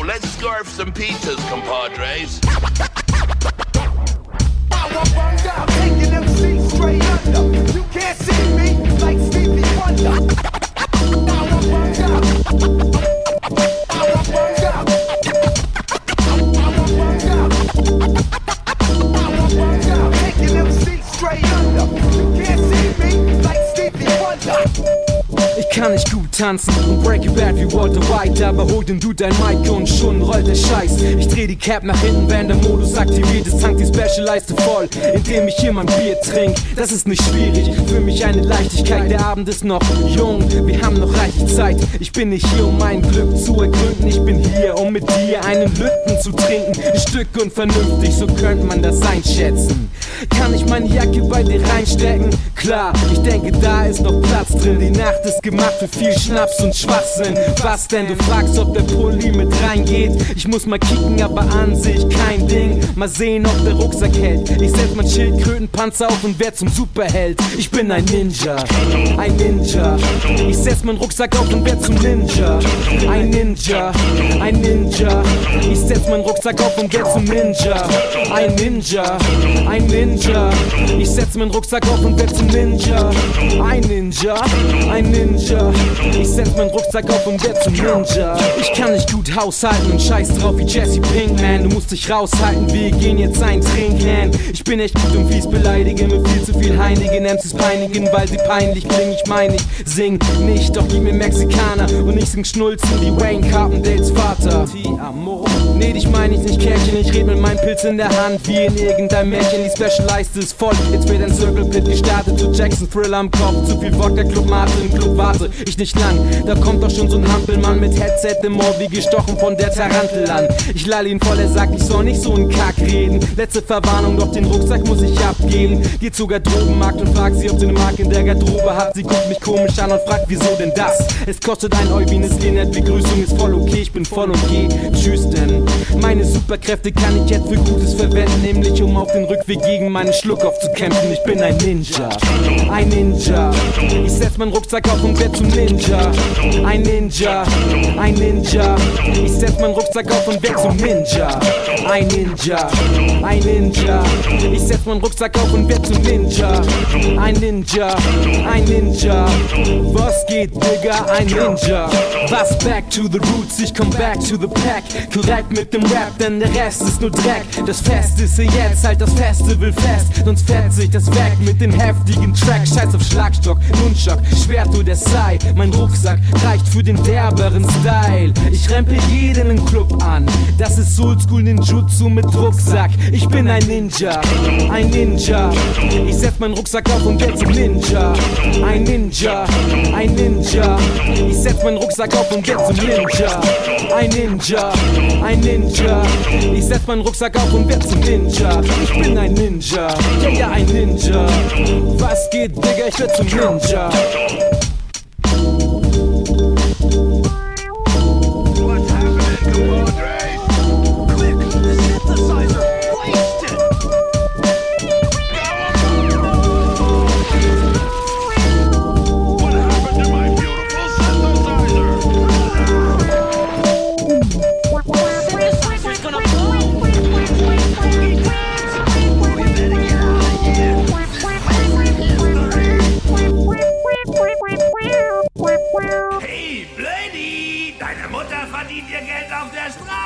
let's scarf some pizzas, compadres. Taking them seats straight under. You can't see me like Stevie Wonder. Taking them seats straight under. You can't see me like Stevie Wonder. Ich kann nicht gut tanzen und break it bad wie Walter White, aber hol den Dude dein Mic und schon rollt der Scheiß. Ich dreh die Cap nach hinten, wenn der Modus aktiviert ist, tankt die Special-Leiste voll, indem ich hier mein Bier trink. Das ist nicht schwierig, für mich eine Leichtigkeit, der Abend ist noch jung, wir haben noch reichlich Zeit. Ich bin nicht hier, um mein Glück zu ergründen, ich bin hier, um mit dir einen Lütten zu trinken. Ein Stück und vernünftig, so könnte man das einschätzen. Kann ich meine Jacke bei dir reinstecken? Klar, ich denke, da ist noch Platz drin. Die Nacht ist gemacht für viel Schnaps und Schwachsinn. Was denn? Du fragst, ob der Pulli mit reingeht. Ich muss mal kicken, aber an sich kein Ding. Mal sehen, ob der Rucksack hält. Ich setz mein Schildkrötenpanzer auf und werd zum Superheld. Ich bin ein Ninja, ein Ninja. Ich setz meinen Rucksack auf und werd zum Ninja. Ein Ninja, ein Ninja. Ich setz meinen Rucksack auf und werd zum Ninja. Ein Ninja, ein Ninja. Ich setz meinen Rucksack auf und werd zum Ninja. Ein Ninja, ein Ninja. Ich setz meinen Rucksack auf und werd zum Ninja. Ich kann nicht gut haushalten und scheiß drauf wie Jesse Pinkman. Du musst dich raushalten, wir gehen jetzt ein Trinken. Ich bin echt gut und fies, beleidige mit viel zu viel Heinigen. MCs peinigen, weil sie peinlich klingen. Ich meine, ich sing nicht, doch gib mir Mexikaner. Und ich sing Schnulzen wie Wayne Carpendales Vater. Nee, dich meine ich nicht, Kerlchen. Ich red mit meinem Pilz in der Hand wie in irgendeinem Märchen. Die Special-Leiste ist voll, jetzt wird ein Circle Pit gestartet. Zu Jackson Thriller am Kopf, zu viel Wodka, Club Mate im Club, warte ich nicht lang. Da kommt doch schon so ein Hampelmann mit Headset im Ohr, wie gestochen von der Tarantel an. Ich lall ihn voll, er sagt, ich soll nicht so einen Kack reden. Letzte Verwarnung, doch den Rucksack muss ich abgeben. Geht zur Garderobenmarkt und fragt sie, ob sie eine Marke in der Garderobe hat. Sie guckt mich komisch an und fragt, wieso denn das? Es kostet ein Eu wie eine Skinhead-Begrüßung, ist voll okay, ich bin voll okay. Tschüss denn. Meine Superkräfte kann ich jetzt für Gutes verwenden, nämlich um auf den Rückweg gegen meinen Schluckauf zu kämpfen. Ich bin ein Ninja, ein Ninja. Ich setz meinen Rucksack auf und werd zum Ninja. Ein Ninja, ein Ninja. Ich setz meinen Rucksack auf und werd zum Ninja. Ein Ninja, ein Ninja. Ich setz meinen Rucksack auf und werd zum Ninja. Ein Ninja, ein Ninja. Was geht, Digga? Ein Ninja. Was back to the roots, ich komm back to the pack. Korrekt mit dem Rap, denn der Rest ist nur Dreck. Das Fest ist hier jetzt, halt das Festival fest. Sonst fährt sich das weg mit dem heftigen Track. Scheiß auf Schlagstock, Nunchuck, Schwert oder Sai. Mein Rucksack reicht für den derberen Style. Ich rempel jeden im Club an. Das ist Oldschool Ninjutsu mit Rucksack. Ich bin ein Ninja, ein Ninja. Ich setz meinen Rucksack auf und werd zum Ninja. Ein Ninja, ein Ninja. Ich setz meinen Rucksack auf und werd zum Ninja. Ein Ninja, ein Ninja. Ich setz meinen Rucksack auf und werd zum Ninja. Ich bin ein Ninja, ja, ja, ein Ninja. Was geht, Digga, ich werd zum Ninja. What's happening, compadres? Quick, the synthesizer, wasted. What happened to my beautiful synthesizer? Synthesizer's gonna blow. We better get out of here. Hey, Blödi, deine Mutter verdient ihr Geld auf der Straße.